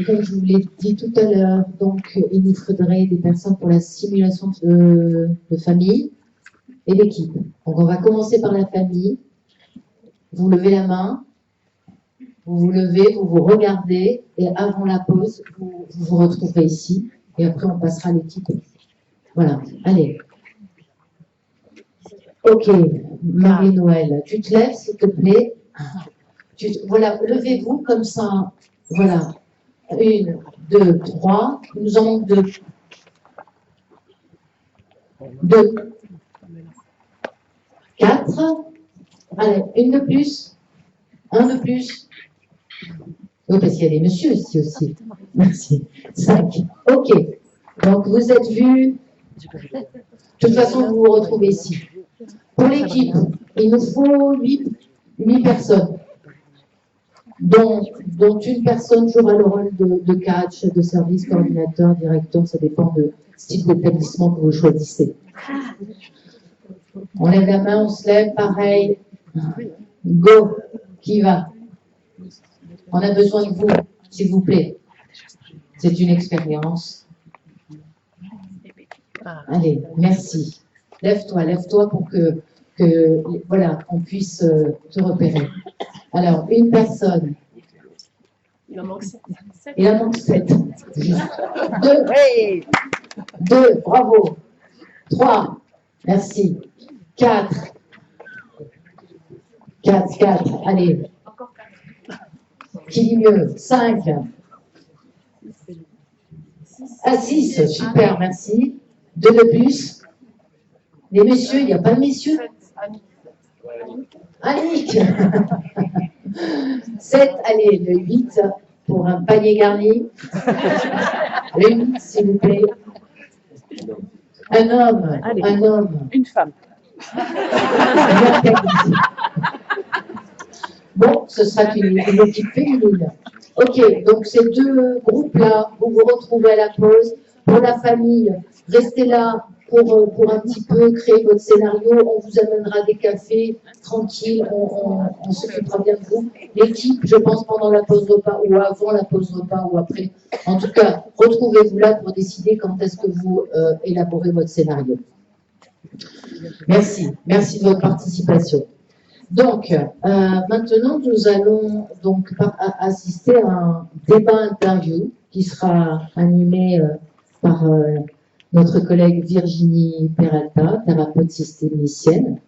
comme je vous l'ai dit tout à l'heure, donc il nous faudrait des personnes pour la simulation de famille et d'équipe. Donc on va commencer par la famille. Vous levez la main, vous vous levez, vous vous regardez, et avant la pause, vous vous retrouverez ici, et après on passera à l'équipe. Voilà, allez. Ok, Marie-Noël, tu te lèves s'il te plaît. Voilà, levez-vous comme ça. Voilà. 1, 2, 3. Il nous en manque 2. 2. 4. Allez, une de plus. Un de plus. Oui, parce qu'il y a des messieurs ici aussi. Merci. 5. Ok. Donc, vous êtes vus. De toute façon, vous vous retrouvez ici. Pour l'équipe, il nous faut 8 personnes. Dont une personne jouera le rôle de cadre, chef de service, coordinateur, directeur, ça dépend du style d'établissement que vous choisissez. On lève la main, on se lève, pareil. Go, qui va? On a besoin de vous, s'il vous plaît. C'est une expérience. Allez, merci. Lève-toi pour que voilà, on puisse te repérer. Alors, une personne. Il en manque 7. Il en manque 7. 2, bravo. 3, merci. 4, allez. Encore 4. Qui dit mieux? 5. 6, super, merci. 2 de plus. Les messieurs, il n'y a pas de messieurs? Annick. 7, allez, le 8 pour un panier garni. Une, s'il vous plaît. Un homme. Une femme. Bon, ce sera une équipe féminine. Ok, donc ces 2 groupes-là, vous vous retrouvez à la pause. Pour la famille, restez là pour un petit peu créer votre scénario. On vous amènera des cafés, tranquille, on s'occupera bien de vous. L'équipe, je pense, pendant la pause repas ou avant la pause repas ou après. En tout cas, retrouvez-vous là pour décider quand est-ce que vous élaborez votre scénario. Merci de votre participation. Donc, maintenant, nous allons donc assister à un débat interview qui sera animé par notre collègue Virginie Peralta, thérapeute systémicienne,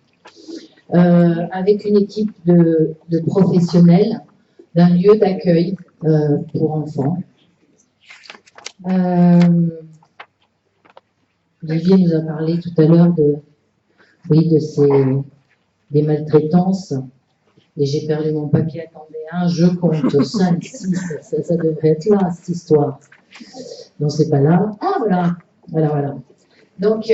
avec une équipe de professionnels d'un lieu d'accueil pour enfants. Olivier nous a parlé tout à l'heure des maltraitances, et j'ai perdu mon papier, attendez, je compte 5, 6, ça devrait être là, cette histoire. Non, c'est pas là. Ah, voilà. Donc,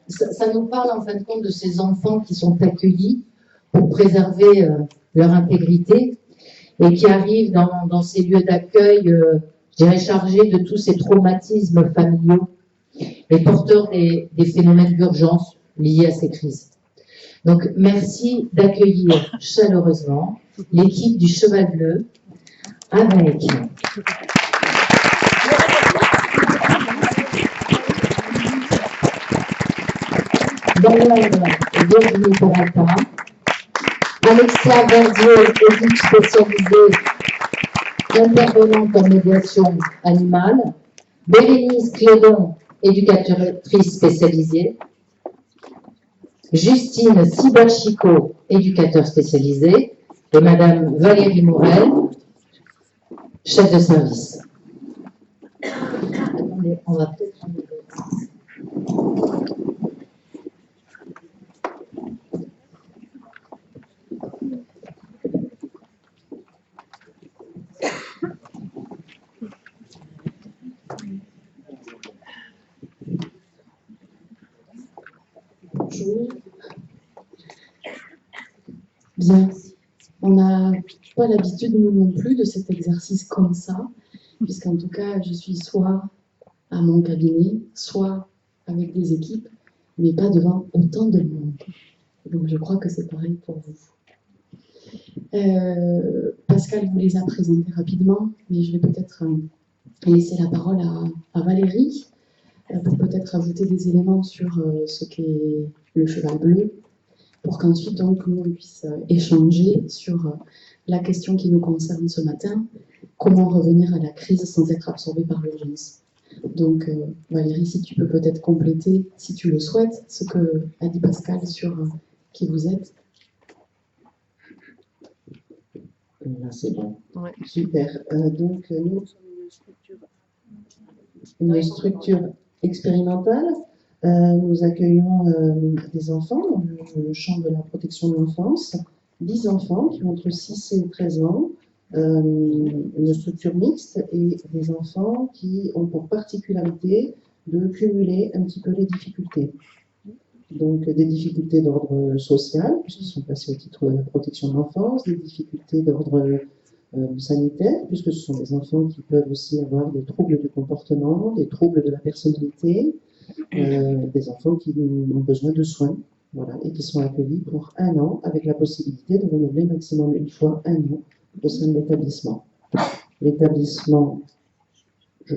ça nous parle en fin de compte de ces enfants qui sont accueillis pour préserver leur intégrité et qui arrivent dans ces lieux d'accueil, je dirais, chargés de tous ces traumatismes familiaux et porteurs des phénomènes d'urgence liés à ces crises. Donc, merci d'accueillir chaleureusement l'équipe du Cheval Bleu avec Virginie Peralta, Alexia Verdier, équipe spécialisée intervenante en médiation animale, Bérénice Clédon, éducatrice spécialisée, Justine Siberchico, éducateur spécialisé, et Madame Valérie Morel, chef de service. Attendez, on va peut-être prendre Bonjour. Bien, on n'a pas l'habitude, nous non plus, de cet exercice comme ça, puisqu'en tout cas, je suis soit à mon cabinet, soit avec des équipes, mais pas devant autant de monde. Donc je crois que c'est pareil pour vous. Pascal vous les a présentés rapidement, mais je vais peut-être laisser la parole à Valérie pour peut-être ajouter des éléments sur ce qu'est le cheval bleu, pour qu'ensuite donc nous on puisse échanger sur la question qui nous concerne ce matin, comment revenir à la crise sans être absorbé par l'urgence. Donc Valérie, si tu peux peut-être compléter, si tu le souhaites, ce que a dit Pascal sur qui vous êtes. Là, c'est bon. Ouais. Super. Donc, nous sommes une structure expérimentale. Nous accueillons des enfants dans le champ de la protection de l'enfance, 10 enfants qui ont entre 6 et 13 ans, une structure mixte et des enfants qui ont pour particularité de cumuler un petit peu les difficultés. Donc des difficultés d'ordre social, puisqu'ils sont placés au titre de la protection de l'enfance, des difficultés d'ordre sanitaire, puisque ce sont des enfants qui peuvent aussi avoir des troubles du comportement, des troubles de la personnalité, des enfants qui ont besoin de soins, voilà, et qui sont accueillis pour 1 an, avec la possibilité de renouveler maximum 1 fois 1 an au sein de l'établissement. L'établissement, je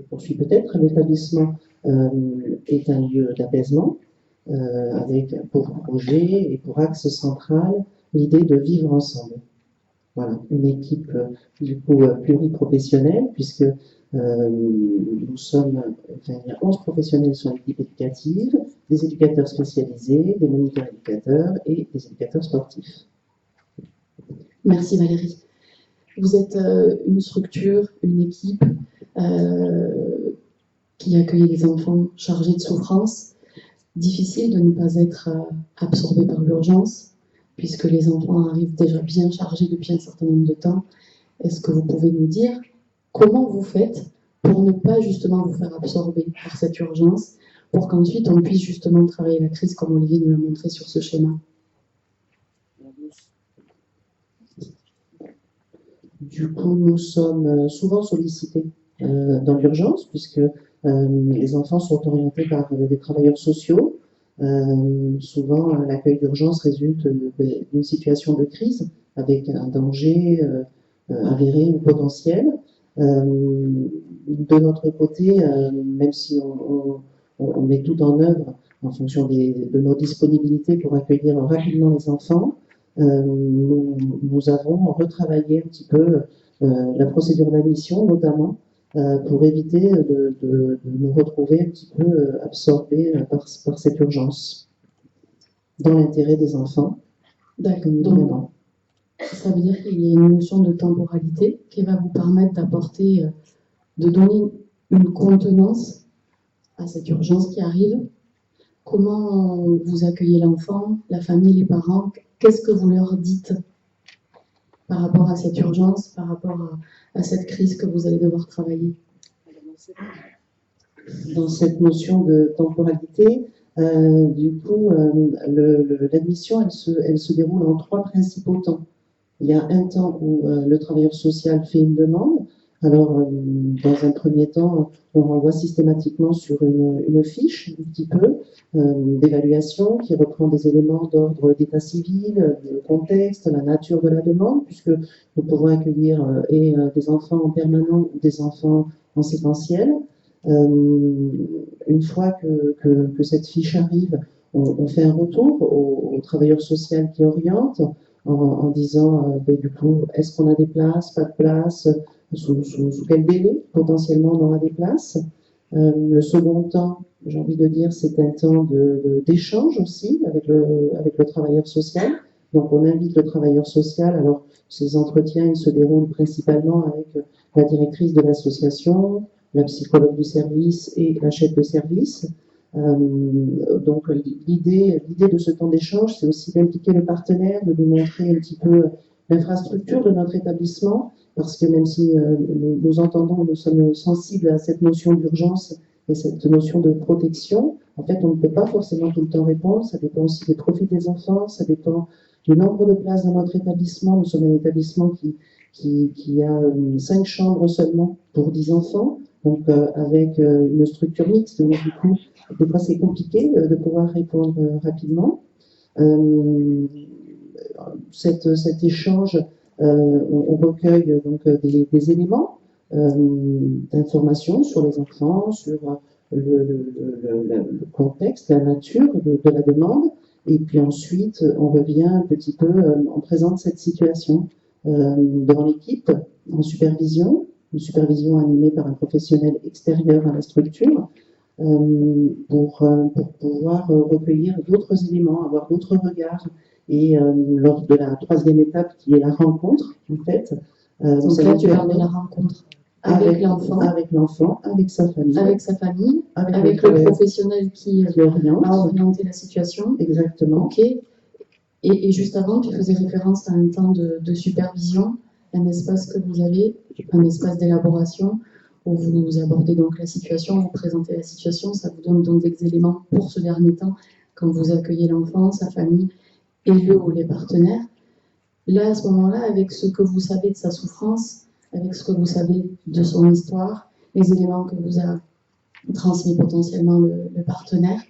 poursuis peut-être, l'établissement est un lieu d'apaisement, avec pour projet et pour axe central l'idée de vivre ensemble. Voilà, une équipe du coup pluriprofessionnelle, puisque nous sommes, enfin, il y a 11 professionnels sur l'équipe éducative, des éducateurs spécialisés, des moniteurs éducateurs et des éducateurs sportifs. Merci Valérie. Vous êtes une structure, une équipe qui accueille des enfants chargés de souffrance. Difficile de ne pas être absorbé par l'urgence, puisque les enfants arrivent déjà bien chargés depuis un certain nombre de temps. Est-ce que vous pouvez nous dire comment vous faites pour ne pas justement vous faire absorber par cette urgence, pour qu'ensuite on puisse justement travailler la crise comme Olivier nous l'a montré sur ce schéma? Du coup, nous sommes souvent sollicités dans l'urgence, puisque les enfants sont orientés par des travailleurs sociaux. Souvent, l'accueil d'urgence résulte d'une situation de crise, avec un danger avéré ou potentiel. De notre côté, même si on met tout en œuvre en fonction de nos disponibilités pour accueillir rapidement les enfants, nous avons retravaillé un petit peu la procédure d'admission, notamment pour éviter de nous retrouver un petit peu absorbés par cette urgence, dans l'intérêt des enfants. D'accord. Donc, ça veut dire qu'il y a une notion de temporalité qui va vous permettre d'apporter, de donner une contenance à cette urgence qui arrive. Comment vous accueillez l'enfant, la famille, les parents? Qu'est-ce que vous leur dites par rapport à cette urgence, par rapport à cette crise que vous allez devoir travailler? Dans cette notion de temporalité, du coup, l'admission, elle se déroule en 3 principaux temps. Il y a un temps où le travailleur social fait une demande. Alors, dans un premier temps, on renvoie systématiquement sur une fiche, un petit peu, d'évaluation qui reprend des éléments d'ordre d'état civil, le contexte, la nature de la demande, puisque nous pouvons accueillir des enfants en permanent ou des enfants en séquentiel. Une fois que cette fiche arrive, on fait un retour au travailleur social qui oriente en disant, du coup, est-ce qu'on a des places, pas de places, sous quel délai potentiellement on aura des places. Le second temps, j'ai envie de dire, c'est un temps d'échange aussi avec le travailleur social. Donc on invite le travailleur social. Alors ces entretiens ils se déroulent principalement avec la directrice de l'association, la psychologue du service et la chef de service. Donc l'idée de ce temps d'échange, c'est aussi d'impliquer le partenaire, de lui montrer un petit peu l'infrastructure de notre établissement, parce que même si nous entendons, nous sommes sensibles à cette notion d'urgence et cette notion de protection, en fait on ne peut pas forcément tout le temps répondre, ça dépend aussi des profils des enfants, ça dépend du nombre de places dans notre établissement. Nous sommes un établissement qui a 5 chambres seulement pour 10 enfants, donc avec une structure mixte, donc du coup, des fois c'est compliqué de pouvoir répondre rapidement. cet échange, on recueille donc des éléments d'information sur les enfants, sur le contexte, la nature de la demande, et puis ensuite on revient un petit peu, on présente cette situation devant l'équipe en supervision, une supervision animée par un professionnel extérieur à la structure, pour pouvoir recueillir d'autres éléments, avoir d'autres regards. Et lors de la troisième étape, qui est la rencontre, en fait. Donc là, tu parles de la rencontre avec l'enfant, avec sa famille, avec le professionnel qui a orienté la situation. Exactement. Ok. Et juste avant, tu faisais référence à un temps de supervision, un espace que vous avez, un espace d'élaboration, où vous abordez donc la situation, vous présentez la situation, ça vous donne donc des éléments pour ce dernier temps, quand vous accueillez l'enfant, sa famille et le ou les partenaires. Là, à ce moment-là, avec ce que vous savez de sa souffrance, avec ce que vous savez de son histoire, les éléments que vous a transmis potentiellement le partenaire,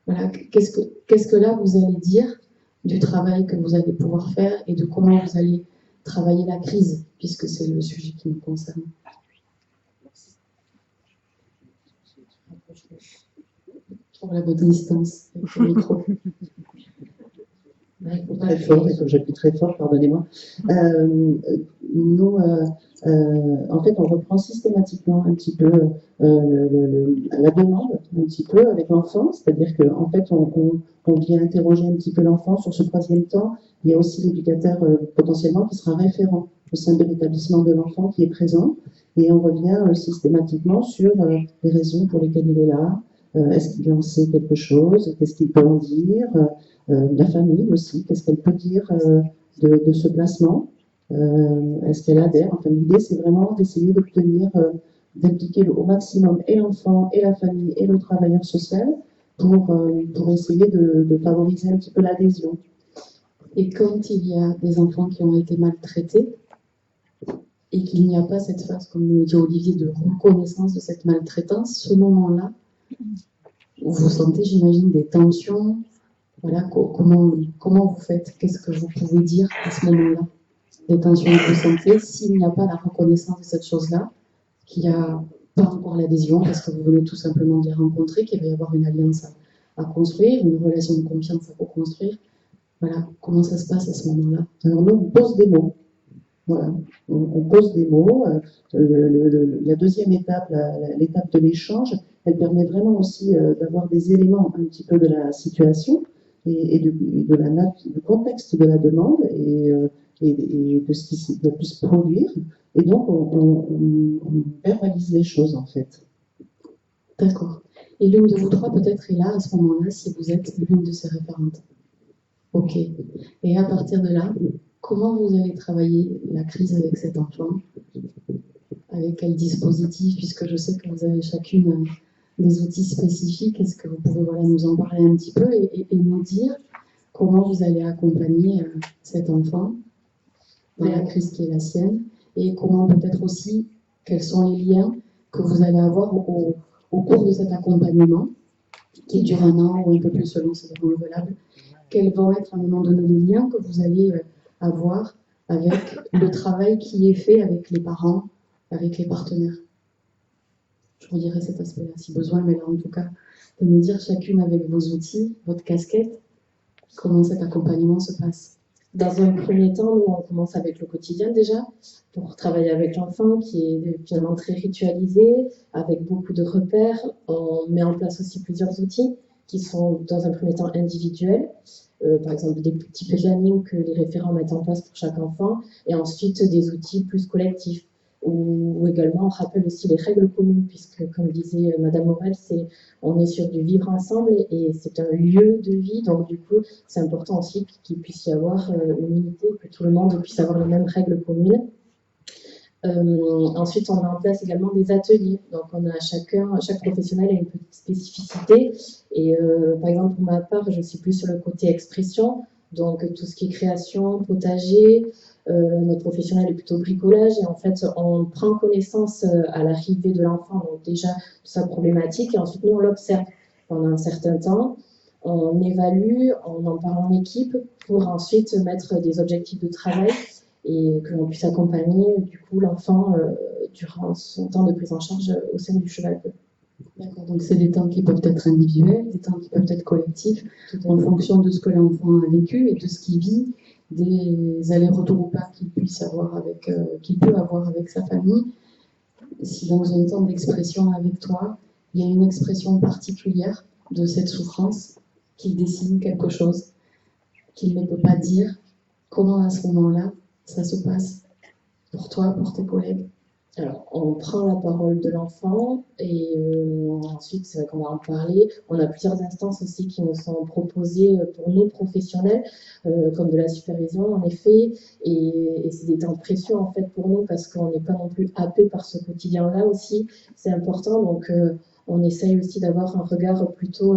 voilà, qu'est-ce que là vous allez dire du travail que vous allez pouvoir faire et de comment vous allez travailler la crise, puisque c'est le sujet qui nous concerne. Je trouve la bonne distance avec le micro. Très fort, et comme j'appuie très fort, pardonnez-moi. Nous, en fait, on reprend systématiquement un petit peu la demande, un petit peu avec l'enfant, c'est-à-dire qu'en fait, on vient interroger un petit peu l'enfant sur ce troisième temps. Il y a aussi l'éducateur potentiellement qui sera référent au sein de l'établissement de l'enfant qui est présent, et on revient systématiquement sur les raisons pour lesquelles il est là. Est-ce qu'il en sait quelque chose? Qu'est-ce qu'il peut en dire? La famille aussi, qu'est-ce qu'elle peut dire de ce placement? Est-ce qu'elle adhère? Enfin, l'idée, c'est vraiment d'essayer d'obtenir, d'impliquer au maximum et l'enfant, et la famille, et le travailleur social pour essayer de favoriser un petit peu l'adhésion. Et quand il y a des enfants qui ont été maltraités, et qu'il n'y a pas cette phase, comme nous le dit Olivier, de reconnaissance de cette maltraitance, ce moment-là, vous sentez, j'imagine, des tensions. Voilà, comment vous faites? Qu'est-ce que vous pouvez dire à ce moment-là? Des tensions que vous sentez, s'il n'y a pas la reconnaissance de cette chose-là, qu'il n'y a pas encore l'adhésion, parce que vous venez tout simplement de les rencontrer, qu'il va y avoir une alliance à construire, une relation de confiance à co-construire. Voilà, comment ça se passe à ce moment-là? Alors nous, on pose des mots. Voilà, on pose des mots. La deuxième étape, l'étape de l'échange, elle permet vraiment aussi d'avoir des éléments un petit peu de la situation et du contexte de la demande et de ce qui doit pu se produire. Et donc, on verbalise les choses, en fait. D'accord. Et l'une de vous trois, peut-être, est là à ce moment-là, si vous êtes l'une de ces référentes. Ok. Et à partir de là, comment vous allez travailler la crise avec cet enfant? Avec quel dispositif? Puisque je sais que vous avez chacune des outils spécifiques. Est-ce que vous pouvez nous en parler un petit peu et nous dire comment vous allez accompagner cet enfant dans la crise qui est la sienne? Et comment peut-être aussi, quels sont les liens que vous allez avoir au cours de cet accompagnement, qui dure 1 an ou un peu plus selon ses renouvelables? Quels vont être à un moment donné les liens que vous allez avoir avec le travail qui est fait avec les parents, avec les partenaires? Je vous dirai cet aspect-là si besoin, mais là en tout cas, de nous dire chacune avec vos outils, votre casquette, comment cet accompagnement se passe. Dans un premier temps, nous, on commence avec le quotidien déjà, pour travailler avec l'enfant qui est finalement très ritualisé, avec beaucoup de repères. On met en place aussi plusieurs outils qui sont dans un premier temps individuels, par exemple des petits plannings que les référents mettent en place pour chaque enfant, et ensuite des outils plus collectifs, où également on rappelle aussi les règles communes, puisque comme disait Madame Morel, on est sur du vivre ensemble et c'est un lieu de vie, donc du coup c'est important aussi qu'il puisse y avoir une unité, que tout le monde puisse avoir les mêmes règles communes. Ensuite, on met en place également des ateliers. Donc, on a chaque professionnel a une petite spécificité. Et par exemple, pour ma part, je suis plus sur le côté expression. Donc, tout ce qui est création, potager. Notre professionnel est plutôt bricolage. Et en fait, on prend connaissance à l'arrivée de l'enfant, donc déjà de sa problématique. Et ensuite, nous, on l'observe pendant un certain temps. on évalue, on en parle en équipe pour ensuite mettre des objectifs de travail et que l'on puisse accompagner du coup l'enfant durant son temps de prise en charge au sein du cheval bleu. D'accord, donc c'est des temps qui peuvent être individuels, des temps qui peuvent être collectifs, en fonction de ce que l'enfant a vécu et de ce qu'il vit, des allers-retours ou pas qu'il puisse avoir avec, qu'il peut avoir avec sa famille. Si dans un temps d'expression avec toi, il y a une expression particulière de cette souffrance qui dessine quelque chose qu'il ne peut pas dire, comment à ce moment-là ça se passe pour toi, pour tes collègues? Alors, on prend la parole de l'enfant et ensuite, c'est vrai qu'on va en parler. On a plusieurs instances aussi qui nous sont proposées pour nous professionnels, comme de la supervision en effet. Et c'est des temps précieux en fait pour nous parce qu'on n'est pas non plus happé par ce quotidien-là aussi. C'est important, donc on essaye aussi d'avoir un regard plutôt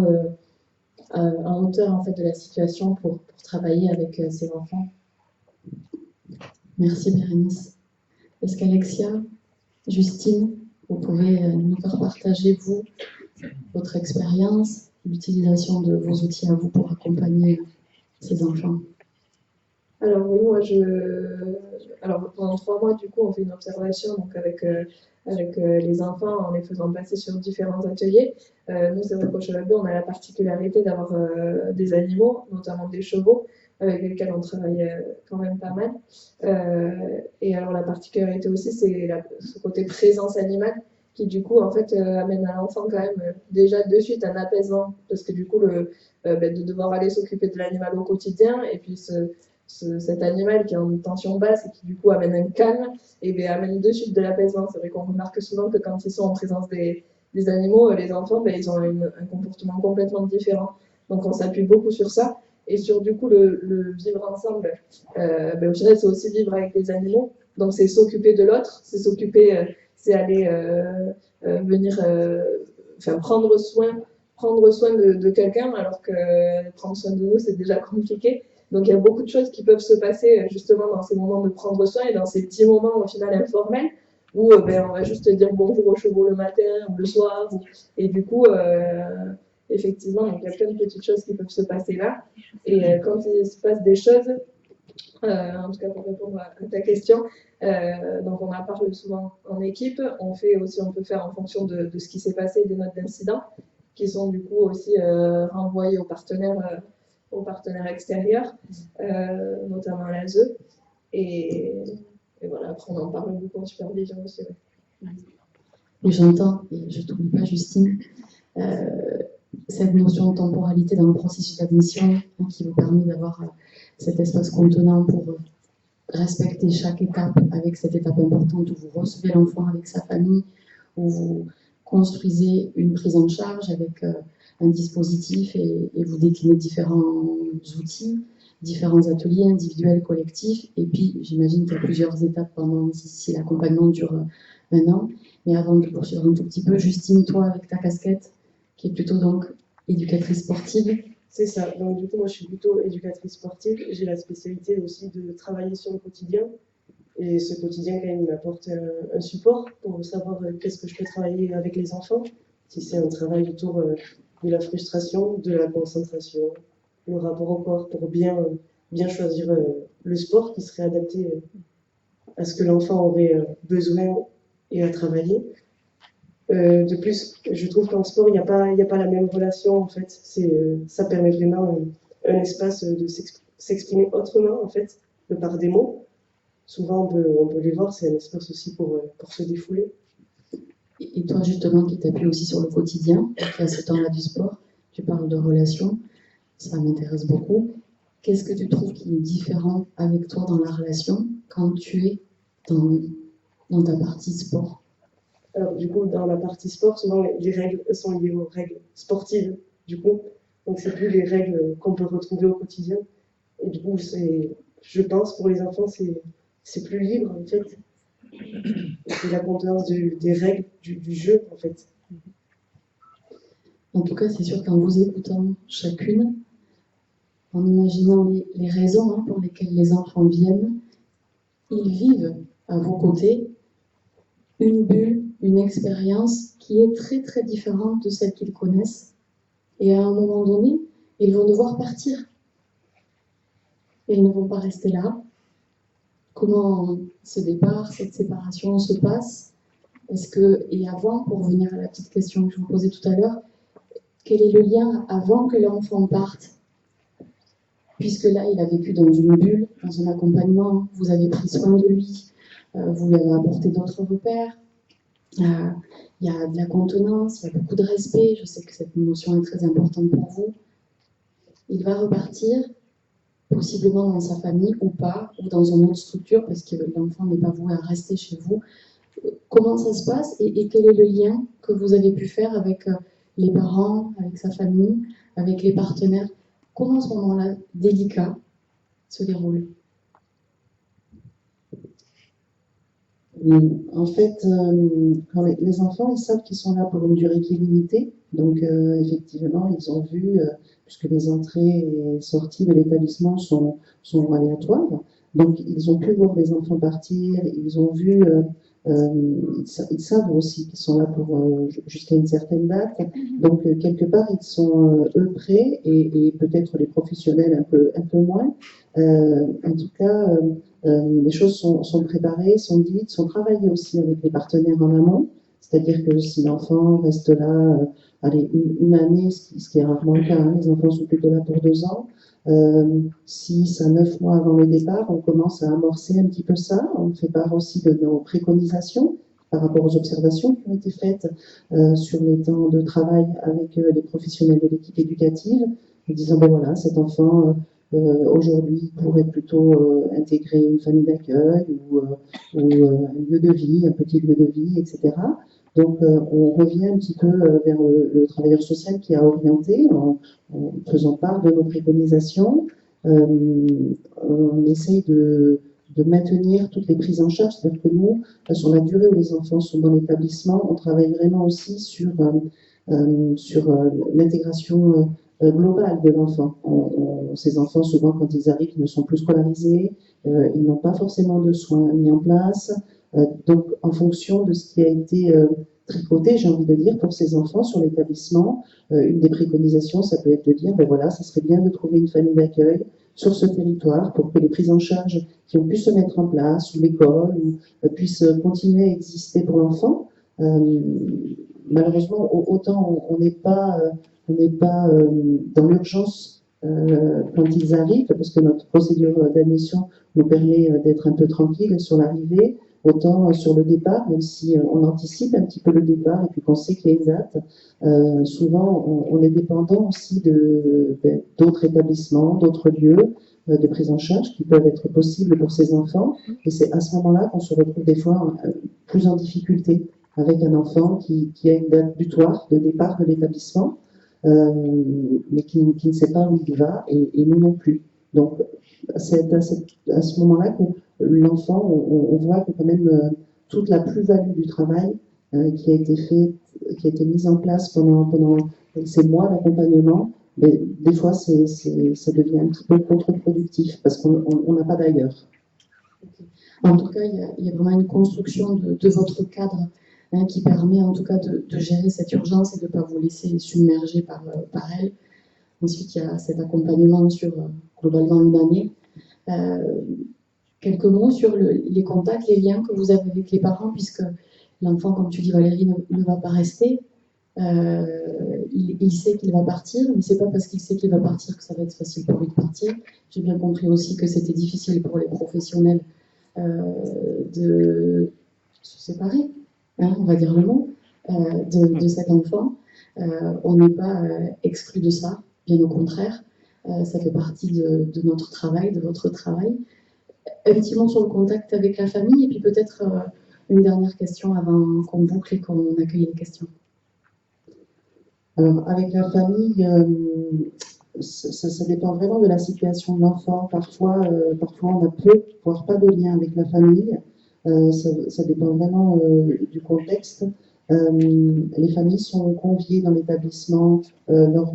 en hauteur en fait de la situation pour travailler avec ces enfants. Merci Bérénice. Est-ce qu'Alexia, Justine, vous pouvez nous faire partager, vous, votre expérience, l'utilisation de vos outils à vous pour accompagner ces enfants? Alors oui, alors pendant 3 mois, du coup, on fait une observation donc avec les enfants en les faisant passer sur différents ateliers. Nous, c'est vrai qu'au Cheval Bleu, on a la particularité d'avoir des animaux, notamment des chevaux, avec lesquels on travaille quand même pas mal. Et alors la particularité aussi, c'est ce côté présence animale qui du coup en fait amène à l'enfant quand même déjà de suite un apaisement parce que du coup de devoir aller s'occuper de l'animal au quotidien et puis cet animal qui est en tension basse et qui du coup amène un calme et bien amène de suite de l'apaisement. C'est vrai qu'on remarque souvent que quand ils sont en présence des animaux, les enfants, ben, ils ont un comportement complètement différent. Donc on s'appuie beaucoup sur ça et sur du coup le vivre ensemble. Ben, au final, c'est aussi vivre avec les animaux. Donc c'est s'occuper de l'autre, c'est s'occuper, c'est aller venir, enfin prendre soin de quelqu'un alors que prendre soin de nous c'est déjà compliqué. Donc il y a beaucoup de choses qui peuvent se passer justement dans ces moments de prendre soin et dans ces petits moments au final informels où ben, on va juste dire bonjour aux chevaux le matin ou le soir. Et du coup, effectivement, donc, il y a plein de petites choses qui peuvent se passer là. Et quand il se passe des choses, en tout cas pour répondre à ta question, donc on en parle souvent en équipe. On peut faire en fonction de ce qui s'est passé, des notes d'incident qui sont du coup aussi renvoyées aux partenaires extérieurs, notamment à l'ASE. Et voilà, après on en parle beaucoup en supervision aussi. Ouais. Et j'entends, et je ne t'oublie pas Justine, cette notion de temporalité dans le processus d'admission qui vous permet d'avoir cet espace contenant pour respecter chaque étape avec cette étape importante où vous recevez l'enfant avec sa famille, où vous construisez une prise en charge avec un dispositif et vous déclinez différents outils, différents ateliers individuels, collectifs, et puis j'imagine qu'il y a plusieurs étapes pendant si l'accompagnement dure 1 an. Mais avant de poursuivre un tout petit peu, Justine, toi avec ta casquette, qui est plutôt donc éducatrice sportive. C'est ça, donc du coup moi je suis plutôt éducatrice sportive, j'ai la spécialité aussi de travailler sur le quotidien, et ce quotidien quand même m'apporte un support pour savoir qu'est-ce que je peux travailler avec les enfants, si c'est un travail autour de la frustration, de la concentration, le rapport au corps, pour bien choisir le sport qui serait adapté à ce que l'enfant aurait besoin et à travailler. De plus, je trouve qu'en sport, il n'y a pas la même relation, en fait. Ça permet vraiment un espace de s'exprimer autrement, en fait, de par des mots. Souvent, on peut les voir, c'est un espace aussi pour se défouler. Et toi, justement, qui t'appuies aussi sur le quotidien, qui a ce temps-là du sport, tu parles de relations, ça m'intéresse beaucoup. Qu'est-ce que tu trouves qui est différent avec toi dans la relation quand tu es dans ta partie sport? Alors, du coup, dans la partie sport, souvent, les règles sont liées aux règles sportives, du coup. Donc, c'est plus les règles qu'on peut retrouver au quotidien. Et du coup, je pense, pour les enfants, c'est plus libre, en fait. C'est la contenance des règles du jeu, en fait. En tout cas, c'est sûr qu'en vous écoutant chacune, en imaginant les raisons pour lesquelles les enfants viennent, ils vivent à vos côtés une bulle, une expérience qui est très très différente de celle qu'ils connaissent. Et à un moment donné, Ils vont devoir partir. Ils ne vont pas rester là. Comment ce départ, cette séparation se passe? Et avant, pour revenir à la petite question que je vous posais tout à l'heure, quel est le lien avant que l'enfant parte? Puisque là, il a vécu dans une bulle, dans un accompagnement, vous avez pris soin de lui, vous lui avez apporté d'autres repères, il y a de la contenance, il y a beaucoup de respect, je sais que cette notion est très importante pour vous. Il va repartir, possiblement dans sa famille ou pas, ou dans une autre structure, parce que l'enfant n'est pas voué à rester chez vous. Comment ça se passe et quel est le lien que vous avez pu faire avec les parents, avec sa famille, avec les partenaires? Comment ce moment-là délicat se déroule? En fait, quand les enfants, ils savent qu'ils sont là pour une durée qui est limitée. Donc, effectivement, ils ont vu, puisque les entrées et sorties de l'établissement sont aléatoires, donc ils ont pu voir des enfants partir, ils ont vu, ils savent aussi qu'ils sont là pour jusqu'à une certaine date. Donc, quelque part, ils sont, eux, prêts, et peut-être les professionnels un peu moins. En tout cas, les choses sont préparées, sont dites, sont travaillées aussi avec les partenaires en amont. C'est-à-dire que si l'enfant reste là, allez, une année, ce qui est rarement le cas, hein, les enfants sont plutôt là pour 2 ans, 6 à 9 mois avant le départ, on commence à amorcer un petit peu ça. On fait part aussi de nos préconisations par rapport aux observations qui ont été faites sur les temps de travail avec les professionnels de l'équipe éducative, en disant, ben voilà, cet enfant... aujourd'hui, pourrait plutôt intégrer une famille d'accueil ou un lieu de vie, un petit lieu de vie, etc. Donc, on revient un petit peu vers le travailleur social qui a orienté en faisant part de nos préconisations. On essaye de maintenir toutes les prises en charge, c'est-à-dire que nous, sur la durée où les enfants sont dans l'établissement, on travaille vraiment aussi sur l'intégration globale de l'enfant. Ces enfants, souvent, quand ils arrivent, ne sont plus scolarisés, ils n'ont pas forcément de soins mis en place. Donc, en fonction de ce qui a été tricoté, j'ai envie de dire, pour ces enfants sur l'établissement, une des préconisations, ça peut être de dire, ben voilà, ça serait bien de trouver une famille d'accueil sur ce territoire pour que les prises en charge qui ont pu se mettre en place, ou l'école, puissent continuer à exister pour l'enfant. Malheureusement, autant on n'est pas dans l'urgence quand ils arrivent, parce que notre procédure d'admission nous permet d'être un peu tranquille sur l'arrivée, autant sur le départ, même si on anticipe un petit peu le départ et puis qu'on sait qu'il y a une date, souvent on est dépendant aussi d'autres établissements, d'autres lieux de prise en charge qui peuvent être possibles pour ces enfants, et c'est à ce moment-là qu'on se retrouve des fois plus en difficulté avec un enfant qui a une date butoir de départ de l'établissement, mais qui ne sait pas où il va, et nous non plus. Donc, c'est à ce moment-là que l'enfant, on voit que quand même toute la plus-value du travail qui a été fait, qui a été mise en place pendant ces mois d'accompagnement, mais des fois, ça devient un petit peu contre-productif parce qu'on n'a pas d'ailleurs. En tout cas, il y a vraiment une construction de votre cadre qui permet en tout cas de gérer cette urgence et de ne pas vous laisser submerger par elle. Ensuite, il y a cet accompagnement sur globalement une année. Quelques mots sur les contacts, les liens que vous avez avec les parents, puisque l'enfant, comme tu dis Valérie, ne va pas rester. Il sait qu'il va partir, mais c'est pas parce qu'il sait qu'il va partir que ça va être facile pour lui de partir. J'ai bien compris aussi que c'était difficile pour les professionnels de se séparer, hein, on va dire le mot, de cet enfant. On n'est pas exclu de ça, bien au contraire. Ça fait partie de notre travail, de votre travail. Un petit mot sur le contact avec la famille, et puis peut-être une dernière question avant qu'on boucle et qu'on accueille les questions. Alors, avec la famille, ça dépend vraiment de la situation de l'enfant. Parfois, on a peu, voire pas de lien avec la famille. Ça dépend vraiment du contexte. Les familles sont conviées dans l'établissement. Alors,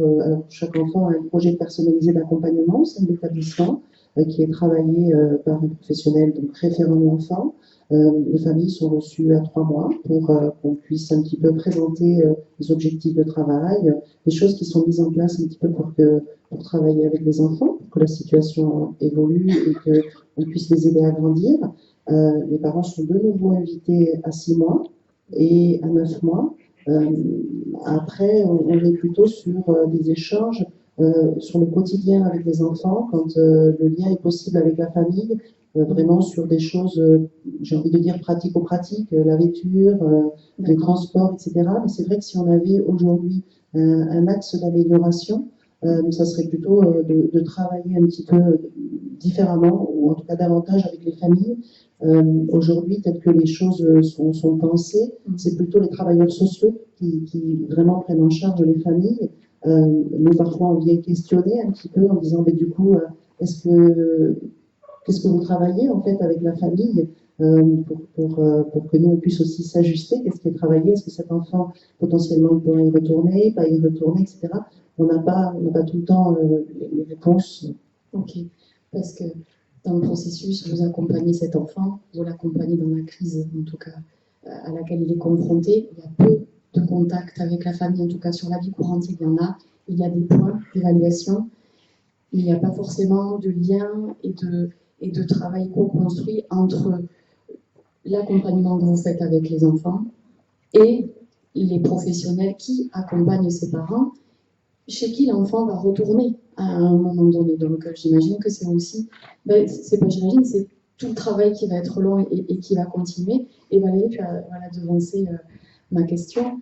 chaque enfant a un projet personnalisé d'accompagnement au sein de l'établissement. qui est travaillé par un professionnel, donc référent de l'enfant. Les familles sont reçues à 3 mois pour qu'on puisse un petit peu présenter les objectifs de travail, les choses qui sont mises en place un petit peu pour travailler avec les enfants, pour que la situation évolue et qu'on puisse les aider à grandir. Les parents sont de nouveau invités à 6 mois et à 9 mois. Après, on est plutôt sur des échanges sur le quotidien avec les enfants, quand le lien est possible avec la famille, vraiment sur des choses, j'ai envie de dire pratico-pratiques, la vêture, les transports, etc. Mais c'est vrai que si on avait aujourd'hui un axe d'amélioration, ça serait plutôt de travailler un petit peu différemment, ou en tout cas davantage avec les familles. Aujourd'hui, telles que les choses sont pensées, c'est plutôt les travailleurs sociaux qui vraiment prennent en charge les familles. Nous, parfois, on vient questionner un petit peu en disant, mais du coup, qu'est-ce que vous travaillez en fait avec la famille pour que nous on puisse aussi s'ajuster? Qu'est-ce qui est travaillé? Est-ce que cet enfant potentiellement il pourrait y retourner, pas y retourner, etc. On n'a pas tout le temps les réponses. Ok, parce que dans le processus, vous accompagnez cet enfant, vous l'accompagnez dans la crise, en tout cas, à laquelle il est confronté. Il y a peu de contact avec la famille, en tout cas sur la vie courante, il y en a. Il y a des points d'évaluation, mais il n'y a pas forcément de lien et de travail co-construit entre l'accompagnement que vous faites avec les enfants et les professionnels qui accompagnent ses parents, chez qui l'enfant va retourner à un moment donné. Donc j'imagine que c'est aussi, c'est pas j'imagine, c'est tout le travail qui va être long et qui va continuer. Et Valérie, tu as devancé ma question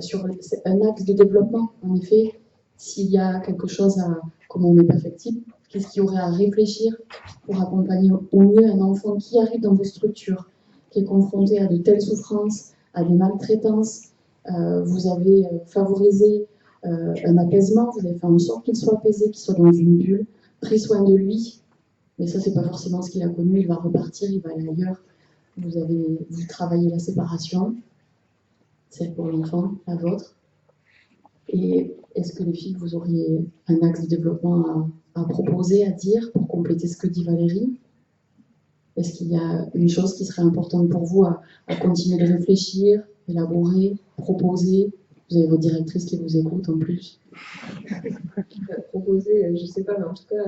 sur un axe de développement. En effet, s'il y a quelque chose comme on n'est pas perfectible, qu'est-ce qu'il y aurait à réfléchir pour accompagner au mieux un enfant qui arrive dans vos structures, qui est confronté à de telles souffrances, à des maltraitances. Vous avez favorisé un apaisement, vous avez fait en sorte qu'il soit apaisé, qu'il soit dans une bulle, pris soin de lui, mais ça c'est pas forcément ce qu'il a connu, il va repartir, il va aller ailleurs. Vous travaillez la séparation, celle pour l'enfant, la vôtre. Et est-ce que les filles, vous auriez un axe de développement à proposer, à dire, pour compléter ce que dit Valérie? Est-ce qu'il y a une chose qui serait importante pour vous à continuer de réfléchir, élaborer, proposer? Vous avez votre directrice qui vous écoute en plus. Proposer, je ne sais pas, mais en tout cas,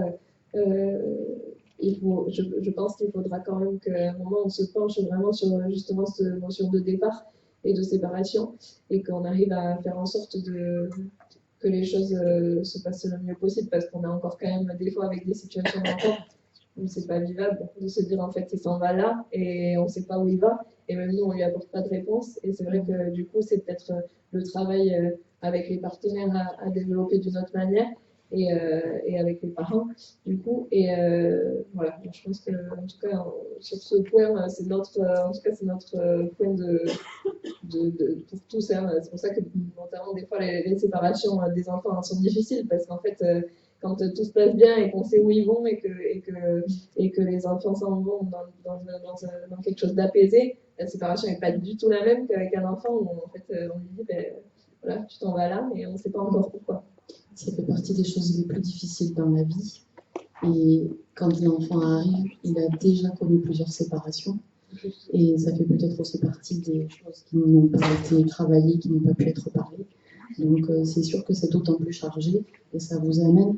je pense qu'il faudra quand même qu'à un moment on se penche vraiment sur justement cette notion de départ et de séparation et qu'on arrive à faire en sorte que les choses se passent le mieux possible, parce qu'on a encore quand même des fois avec des situations d'enfants où c'est pas vivable de se dire en fait il s'en va là et on sait pas où il va et même nous on lui apporte pas de réponse, et c'est vrai que du coup c'est peut-être le travail avec les partenaires à développer d'une autre manière et avec les parents du coup, et voilà, je pense que en tout cas sur ce point c'est notre point pour tous, hein. C'est pour ça que notamment des fois les séparations des enfants sont difficiles, parce qu'en fait quand tout se passe bien et qu'on sait où ils vont et que les enfants s'en vont dans quelque chose d'apaisé, la séparation n'est pas du tout la même qu'avec un enfant où en fait on lui dit voilà, tu t'en vas là mais on ne sait pas encore pourquoi. Ça fait partie des choses les plus difficiles dans la vie, et quand l'enfant arrive, il a déjà connu plusieurs séparations, et ça fait peut-être aussi partie des choses qui n'ont pas été travaillées, qui n'ont pas pu être parlées. Donc c'est sûr que c'est d'autant plus chargé et ça vous amène,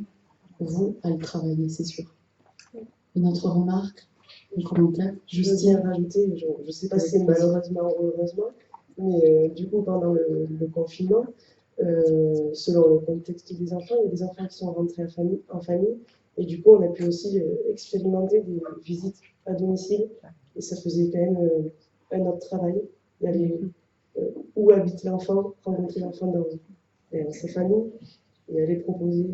vous, à le travailler, c'est sûr. Une autre remarque, un commentaire? Je veux bien rajouter, je ne sais pas si c'est malheureusement ou heureusement, mais du coup pendant le confinement, selon le contexte des enfants, il y a des enfants qui sont rentrés en famille, et du coup on a pu aussi expérimenter des visites à domicile, et ça faisait quand même un autre travail. Il y avait où habite l'enfant, rencontrer l'enfant dans sa famille, et aller proposer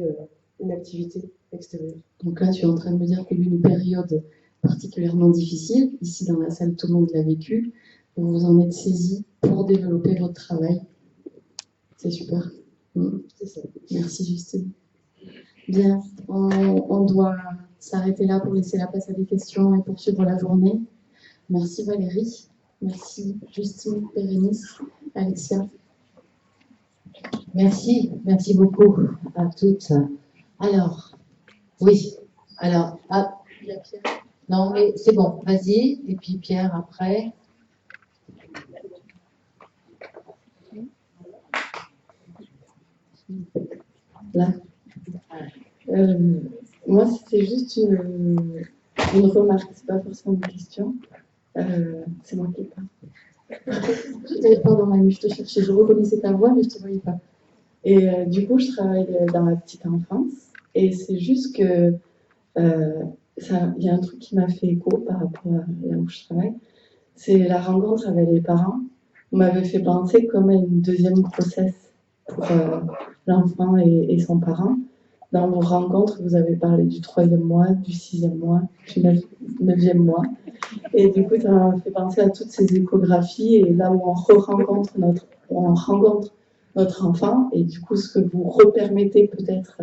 une activité extérieure. Donc là, tu es en train de me dire qu'il y a eu une période particulièrement difficile. Ici, dans la salle, tout le monde l'a vécu. Vous vous en êtes saisi pour développer votre travail. C'est super. C'est ça. Merci, Justine. Bien, on doit s'arrêter là pour laisser la place à des questions et poursuivre la journée. Merci Valérie. Merci Justine, Bérénice, Alexia. Merci beaucoup à toutes. Alors, oui, Alors, ah, non, mais c'est bon, vas-y. Et puis Pierre après. Là. Moi, c'était juste une remarque, c'est pas forcément une question. C'est moi qui parle. Pardon, Manu, je te cherchais, je reconnaissais ta voix, mais je te voyais pas. Et du coup, je travaille dans la petite enfance, et c'est juste que il y a un truc qui m'a fait écho par rapport à là où je travaille, c'est la rencontre avec les parents. Vous m'avez fait penser comme à une deuxième grossesse pour l'enfant et son parent. Dans vos rencontres, vous avez parlé du 3e mois, du 6e mois, du 9e mois. Et du coup, ça m'a fait penser à toutes ces échographies et là où on rencontre notre enfant et du coup, ce que vous repermettez peut-être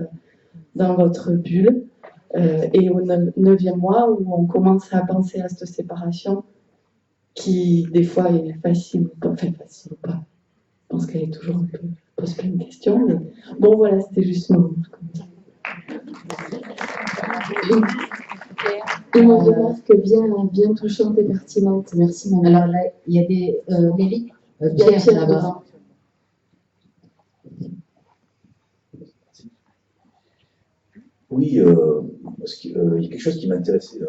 dans votre bulle. Et au 9e mois, où on commence à penser à cette séparation qui, des fois, est facile ou pas. Enfin, facile ou pas. Je pense qu'elle est toujours un peu... pose plein de questions. Mais bon, voilà, c'était juste une remarque. Une remarque bien touchante et pertinente. Merci, Manon. Alors là, il y a des... Nelly, Pierre là-bas. Oui, il y a quelque chose qui m'intéressait,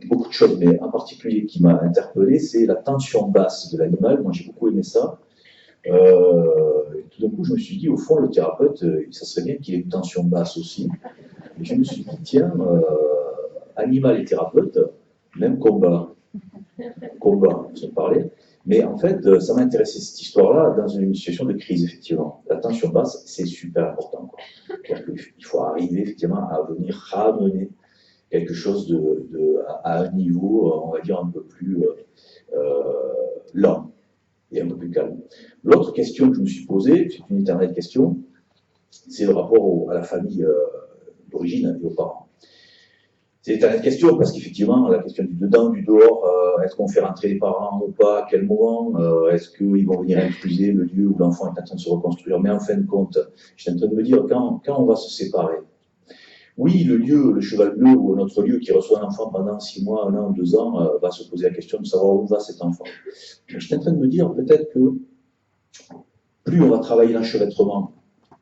beaucoup de choses, mais en particulier qui m'a interpellé, c'est la tension basse de l'animal. Moi, j'ai beaucoup aimé ça. Et tout d'un coup, je me suis dit, au fond, le thérapeute, ça serait bien qu'il ait une tension basse aussi. Et je me suis dit, tiens, animal et thérapeute, même combat. Combat, on se parlait. Mais en fait, ça m'a intéressé cette histoire-là dans une situation de crise, effectivement. La tension basse, c'est super important. Il faut arriver, effectivement, à venir ramener quelque chose à un niveau, on va dire, un peu plus lent et un peu plus calme. L'autre question que je me suis posée, c'est une éternelle question, c'est le rapport à la famille d'origine et aux parents. C'est une éternelle question parce qu'effectivement, la question du dedans, du dehors, est-ce qu'on fait rentrer les parents ou pas, à quel moment, est-ce qu'ils vont venir intruser le lieu où l'enfant est en train de se reconstruire. Mais en fin de compte, je suis en train de me dire, quand on va se séparer, oui, le lieu, le cheval bleu ou notre lieu qui reçoit un enfant pendant 6 mois, 1 an, 2 ans, va se poser la question de savoir où va cet enfant. Je suis en train de me dire peut-être que plus on va travailler l'enchevêtrement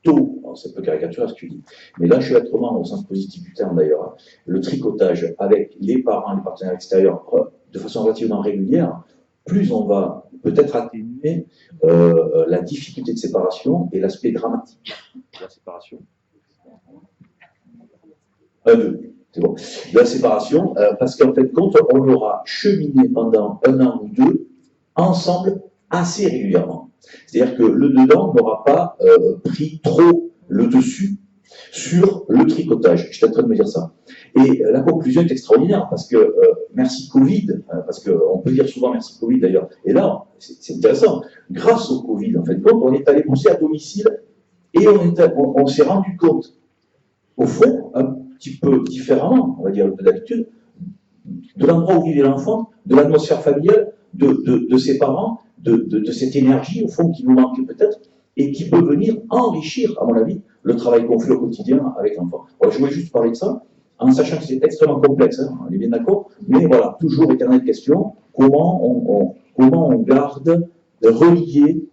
tôt, c'est un peu caricatural ce que tu dis, mais l'enchevêtrement au sens positif du terme d'ailleurs, le tricotage avec les parents, les partenaires extérieurs de façon relativement régulière, plus on va peut-être atténuer la difficulté de séparation et l'aspect dramatique de la séparation. C'est bon. De la séparation, parce qu'en fait, quand on aura cheminé pendant 1 an ou 2 ensemble assez régulièrement. C'est-à-dire que le dedans n'aura pas pris trop le dessus sur le tricotage. Je suis en train de me dire ça. Et la conclusion est extraordinaire parce que merci Covid, parce qu'on peut dire souvent merci Covid d'ailleurs. Et là, c'est intéressant. Grâce au Covid, en fait, on est allé pousser à domicile et on s'est rendu compte, au fond, un petit peu différemment, on va dire, de d'habitude, de l'endroit où vivait l'enfant, de l'atmosphère familiale, de ses parents, de cette énergie, au fond, qui nous manquait peut-être, et qui peut venir enrichir, à mon avis, le travail qu'on fait au quotidien avec l'enfant. Voilà, je voulais juste parler de ça, en sachant que c'est extrêmement complexe, hein, on est bien d'accord, mais voilà, toujours éternelle question, comment on garde relier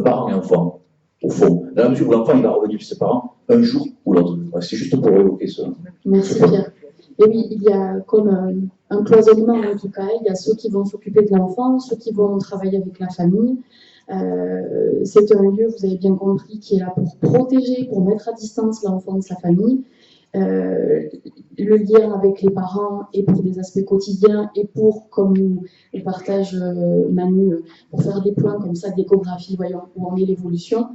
parents et enfants, au fond, dans la mesure où l'enfant il va revenir chez ses parents un jour ou l'autre. C'est juste pour évoquer ça. Merci Pierre. Et oui, il y a comme un cloisonnement en tout cas. Il y a ceux qui vont s'occuper de l'enfant, ceux qui vont travailler avec la famille. C'est un lieu, vous avez bien compris, qui est là pour protéger, pour mettre à distance l'enfant de sa famille. Le lien avec les parents et pour des aspects quotidiens et pour, comme nous le partage Manu, pour faire des points comme ça d'échographie, voyons où en est l'évolution.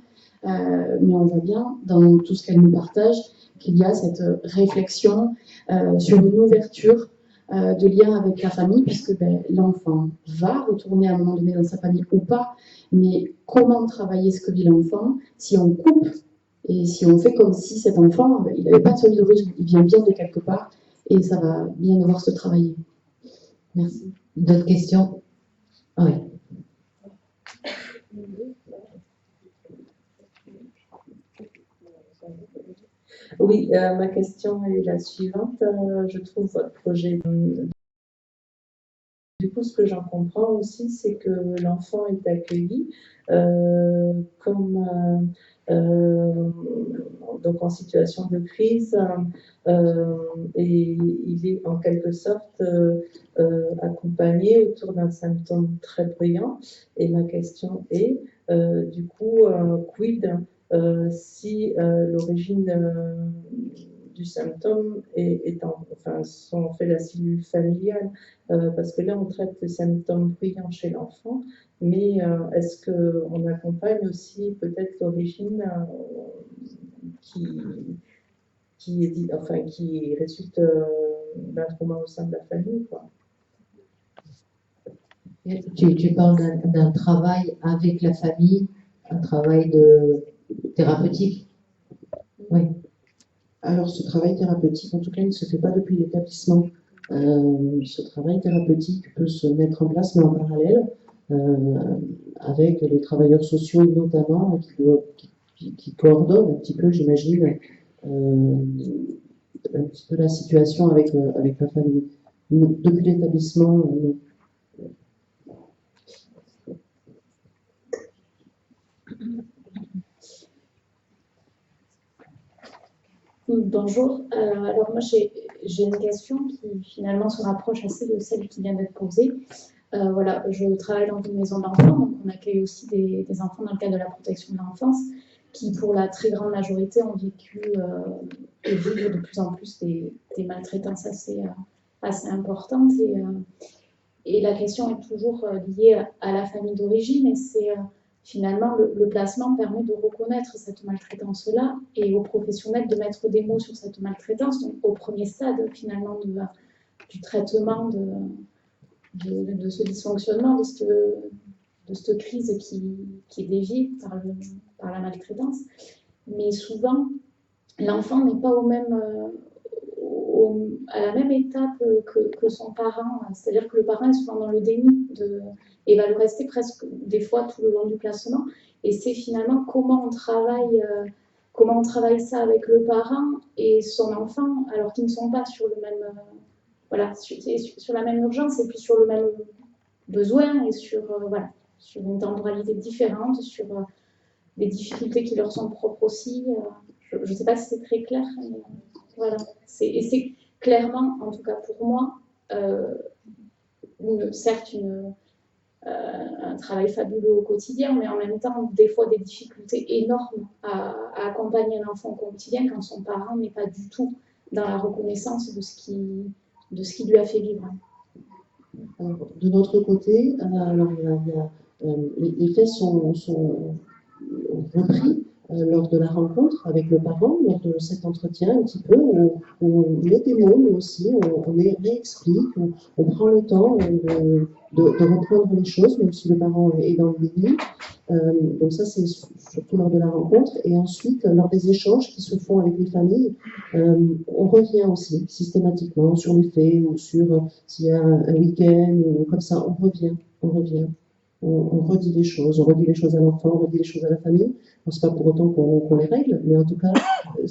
Mais on voit bien dans tout ce qu'elle nous partage qu'il y a cette réflexion sur une ouverture de lien avec la famille, puisque l'enfant va retourner à un moment donné dans sa famille ou pas, mais comment travailler ce que vit l'enfant si on coupe et si on fait comme si cet enfant, il n'avait pas de famille d'origine, il vient bien de quelque part, et ça va bien devoir se travailler. Merci. D'autres questions? Oui. Oui, ma question est la suivante. Je trouve votre projet. Du coup, ce que j'en comprends aussi, c'est que l'enfant est accueilli comme donc en situation de crise et il est en quelque sorte accompagné autour d'un symptôme très bruyant. Et ma question est, du coup, quid si l'origine du symptôme si on fait la cellule familiale, parce que là on traite le symptôme bruyant chez l'enfant, mais est-ce qu'on accompagne aussi peut-être l'origine qui résulte d'un trauma au sein de la famille, quoi. Tu parles d'un travail avec la famille, un travail thérapeutique. Oui. Alors, ce travail thérapeutique, en tout cas, il ne se fait pas depuis l'établissement. Ce travail thérapeutique peut se mettre en place, mais en parallèle, avec les travailleurs sociaux notamment, qui coordonnent un petit peu, j'imagine, un petit peu la situation avec la famille. Depuis l'établissement, non. Bonjour, alors moi j'ai une question qui finalement se rapproche assez de celle qui vient d'être posée. Voilà, je travaille dans une maison d'enfants, donc on accueille aussi des enfants dans le cadre de la protection de l'enfance qui pour la très grande majorité ont vécu et vivent de plus en plus des maltraitances assez importantes et la question est toujours liée à la famille d'origine et c'est finalement, le placement permet de reconnaître cette maltraitance-là et aux professionnels de mettre des mots sur cette maltraitance, donc au premier stade finalement du traitement de ce dysfonctionnement, de cette crise qui est déviée par la maltraitance. Mais souvent, l'enfant n'est pas à la même étape que son parent, c'est-à-dire que le parent est souvent dans le déni et va le rester presque des fois tout le long du placement. Et c'est finalement comment on travaille ça avec le parent et son enfant, alors qu'ils ne sont pas sur le même, sur la même urgence et puis sur le même besoin et sur une temporalité différente, sur des difficultés qui leur sont propres aussi. Je ne sais pas si c'est très clair. Mais, voilà. Et c'est clairement, en tout cas pour moi, certes un travail fabuleux au quotidien, mais en même temps, des fois, des difficultés énormes à accompagner un enfant au quotidien quand son parent n'est pas du tout dans la reconnaissance de ce qui lui a fait vivre. Alors, de notre côté, les faits sont repris lors de la rencontre avec le parent, lors de cet entretien un petit peu, où on met des mots, nous aussi, on réexplique, on prend le temps de reprendre les choses, même si le parent est dans le déni. Donc ça, c'est surtout lors de la rencontre. Et ensuite, lors des échanges qui se font avec les familles, on revient aussi systématiquement sur les faits ou sur s'il y a un week-end ou comme ça, on revient. On redit les choses à l'enfant, on redit les choses à la famille. Ce n'est pas pour autant qu'on les règle, mais en tout cas,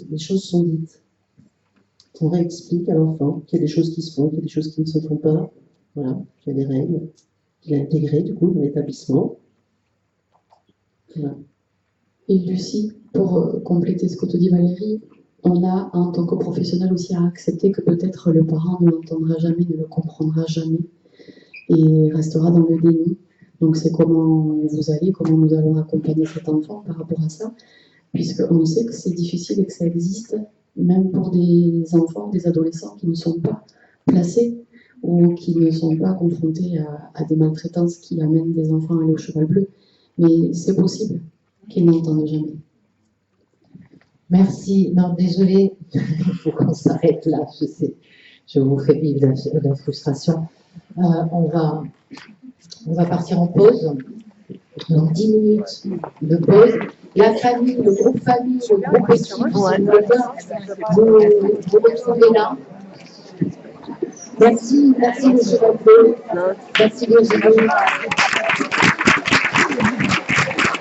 les choses sont dites. On réexplique à l'enfant qu'il y a des choses qui se font, qu'il y a des choses qui ne se font pas. Voilà, qu'il y a des règles, qu'il est intégré du coup dans l'établissement. Voilà. Et Lucie, pour compléter ce que te dit Valérie, on a en tant que professionnel aussi à accepter que peut-être le parent ne l'entendra jamais, ne le comprendra jamais et restera dans le déni. Donc c'est comment vous allez, comment nous allons accompagner cet enfant par rapport à ça, puisqu'on sait que c'est difficile et que ça existe, même pour des enfants, des adolescents qui ne sont pas placés ou qui ne sont pas confrontés à des maltraitances qui amènent des enfants à aller au cheval bleu. Mais c'est possible qu'ils n'entendent jamais. Merci. Non, désolée, il faut qu'on s'arrête là, je sais. Je vous fais vivre la frustration. On va partir en pause. Donc 10 minutes de pause. La famille, le groupe famille, le groupe équipe, vous retrouvez là. Merci, monsieur Rapeau. Merci Virginie.